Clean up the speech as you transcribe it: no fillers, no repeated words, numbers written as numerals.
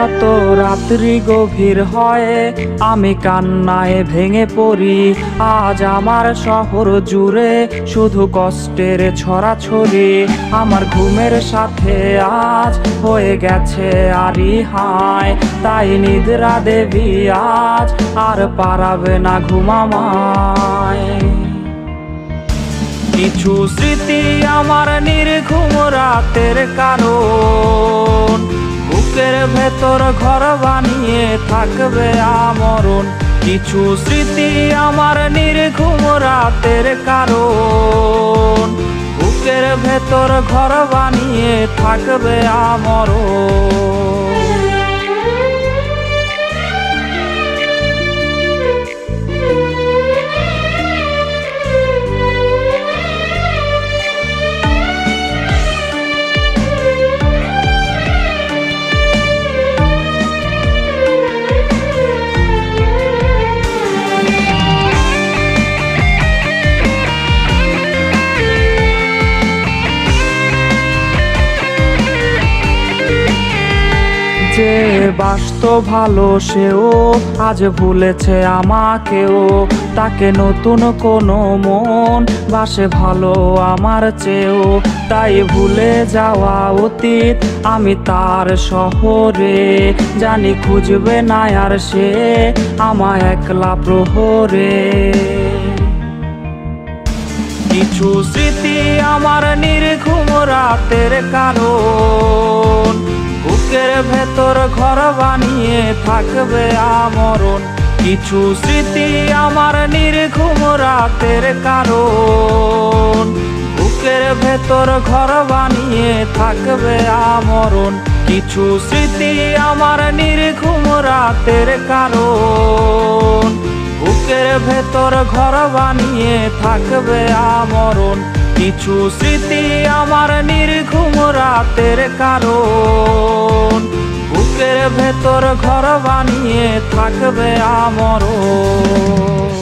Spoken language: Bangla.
যত রাত্রি গভীর হয় আমি কান্নায় ভেঙে পড়ি। আজ আমার শহর জুড়ে শুধু কষ্টের ছড়াছড়ি। আমার ঘুমের সাথে আজ হয়ে গেছে আরি হায়, তাই নিদ্রা দেবী আজ আর পারাবে না ঘুমামায়। কিছু স্মৃতি আমার নির্ঘুম রাতের কারণ, বুকের ভেতর ঘর বানিয়ে থাকবে আমরণ। কিছু স্মৃতি আমার নির্ঘুম রাতের কারণ, বুকের ভেতর ঘর বানিয়ে থাকবে আমরণ। যে বাসতো ভালো সেও আজ ভুলেছে আমাকেও, তাকে নতুন কোনো মন বাসে ভালো আমার চেয়েও। তাই ভুলে যাওয়া অতীত আমি তার শহরে, জানি খুঁজবে না আর সে আমায় একলা প্রহরে। কিছু স্মৃতি আমার নির্ঘুম রাতের কারণ, বুকের ভেতর ঘর বানিয়ে থাকবে আমরণ। কিছু স্মৃতি আমার নির্ঘুম রাতের কারণ, বুকের ভেতর ঘর বানিয়ে থাকবে আমরণ। কিছু স্মৃতি আমার নির্ঘুম রাতের কারণ, বুকের ভেতর ঘর বানিয়ে থাকবে আমরণ। কিছু স্মৃতি আমার নির্ঘুম রাতের কারণ, বুকের ভেতর ঘর বানিয়ে থাকবে আমরণ।